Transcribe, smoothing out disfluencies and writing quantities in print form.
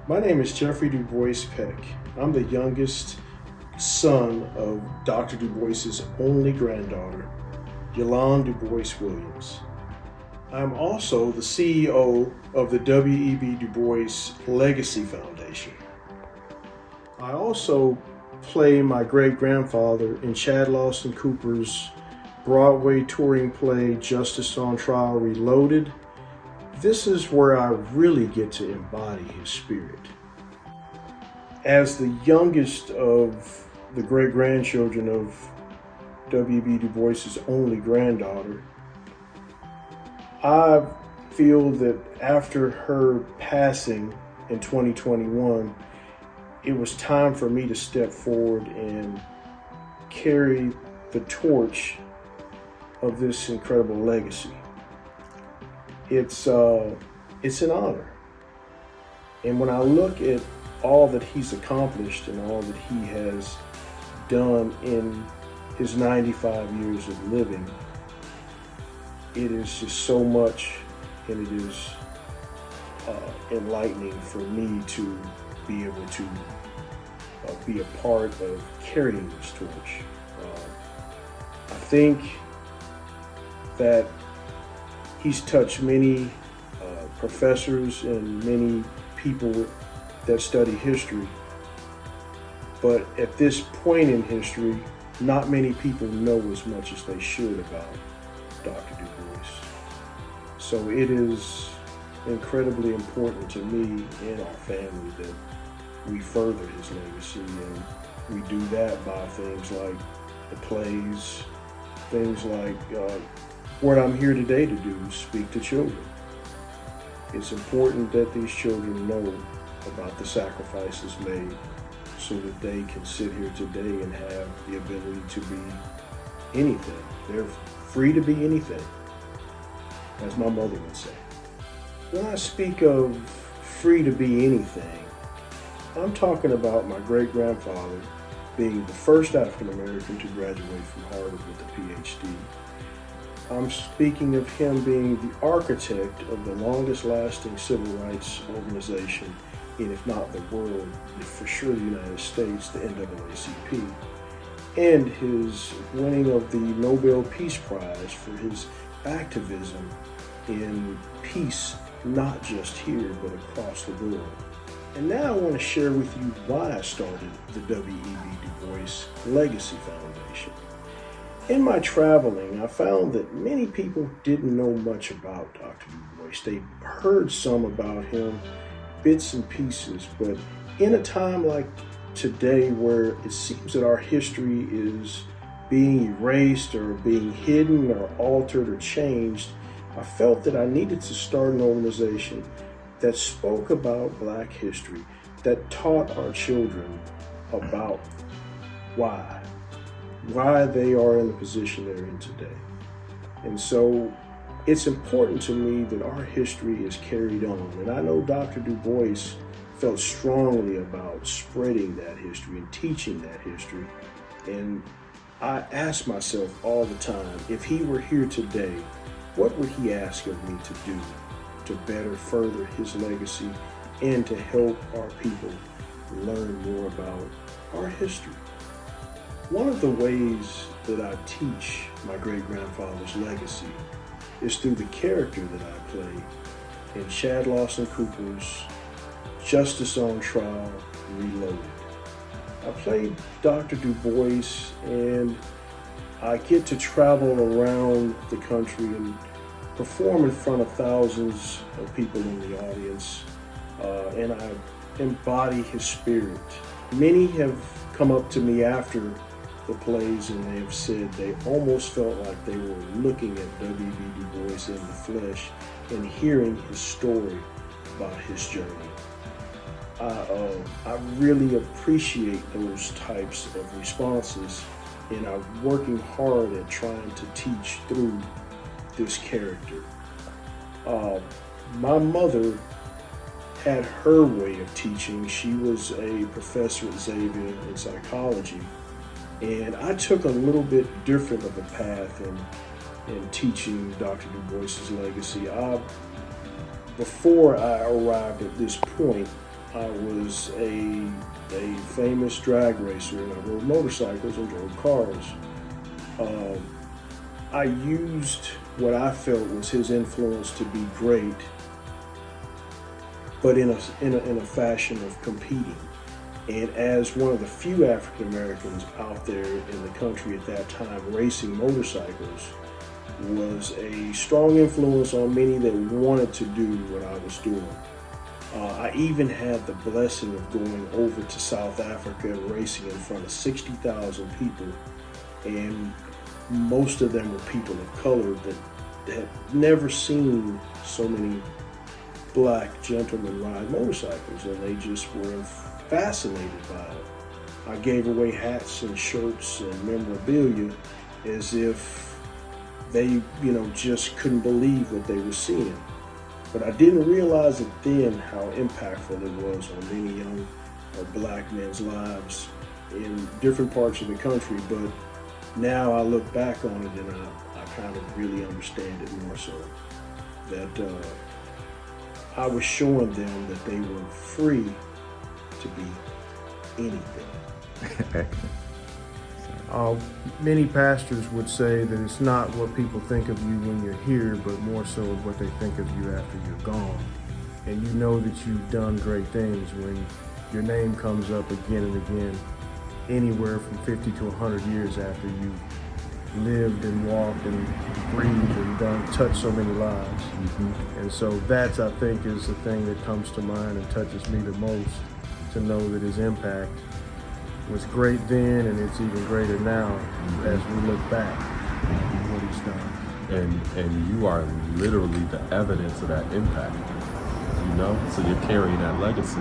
My name is Jeffrey Du Bois Peck. I'm the youngest son of Dr. Du Bois's only granddaughter, Yolande Du Bois Williams. I'm also the CEO of the W.E.B. Du Bois Legacy Foundation. I also play my great-grandfather in Chad Lawson Cooper's Broadway touring play Justice on Trial Reloaded. This is where I really get to embody his spirit. As the youngest of the great-grandchildren of W.B. Du Bois's only granddaughter, I feel that after her passing in 2021, it was time for me to step forward and carry the torch of this incredible legacy. It's an honor. And when I look at all that he's accomplished and all that he has done in his 95 years of living, it is just so much, and it is enlightening for me to be able to be a part of carrying this torch. I think that he's touched many professors and many people that study history, but at this point in history, not many people know as much as they should about Dr. Du Bois. So it is incredibly important to me and our family that we further his legacy, and we do that by things like the plays, things like what I'm here today to do, speak to children. It's important that these children know about the sacrifices made so that they can sit here today and have the ability to be anything. They're free to be anything, as my mother would say. When I speak of free to be anything, I'm talking about my great-grandfather being the first African American to graduate from Harvard with a PhD. I'm speaking of him being the architect of the longest lasting civil rights organization in, if not the world, for sure the United States, the NAACP, and his winning of the Nobel Peace Prize for his activism in peace, not just here, but across the world. And now I want to share with you why I started the W.E.B. Du Bois Legacy Foundation. In my traveling, I found that many people didn't know much about Dr. Du Bois. They heard some about him, bits and pieces, but in a time like today where it seems that our history is being erased or being hidden or altered or changed, I felt that I needed to start an organization that spoke about Black history, that taught our children about why they are in the position they're in today. And so it's important to me that our history is carried on. And I know Dr. Du Bois felt strongly about spreading that history and teaching that history. And I ask myself all the time, if he were here today, what would he ask of me to do to better further his legacy and to help our people learn more about our history? One of the ways that I teach my great-grandfather's legacy is through the character that I play in Chad Lawson Cooper's Justice on Trial Reloaded. I played Dr. Du Bois, and I get to travel around the country and perform in front of thousands of people in the audience, and I embody his spirit. Many have come up to me after the plays and they have said they almost felt like they were looking at W.B. Du Bois in the flesh and hearing his story about his journey. I really appreciate those types of responses, and I'm working hard at trying to teach through this character. My mother had her way of teaching. She was a professor at Xavier in psychology, and I took a little bit different of a path in teaching Dr. Du Bois's legacy. Before I arrived at this point I was a famous drag racer, and I rode motorcycles and drove cars. I used what I felt was his influence to be great, but in a fashion of competing. And as one of the few African Americans out there in the country at that time racing motorcycles, was a strong influence on many that wanted to do what I was doing. I even had the blessing of going over to South Africa and racing in front of 60,000 people, and most of them were people of color that had never seen so many black gentlemen ride motorcycles, and they just were fascinated by it. I gave away hats and shirts and memorabilia as if they, just couldn't believe what they were seeing. But I didn't realize it then how impactful it was on many young black men's lives in different parts of the country. But now I look back on it and I kind of really understand it more so. That I was showing them that they were free to be anything. Many pastors would say that it's not what people think of you when you're here, but more so what they think of you after you're gone. And you know that you've done great things when your name comes up again and again, anywhere from 50 to 100 years after you've lived and walked and breathed and touched so many lives. Mm-hmm. And so that, I think, is the thing that comes to mind and touches me the most, to know that his impact was great then, and it's even greater now as we look back at what he's done. And you are literally the evidence of that impact, so you're carrying that legacy.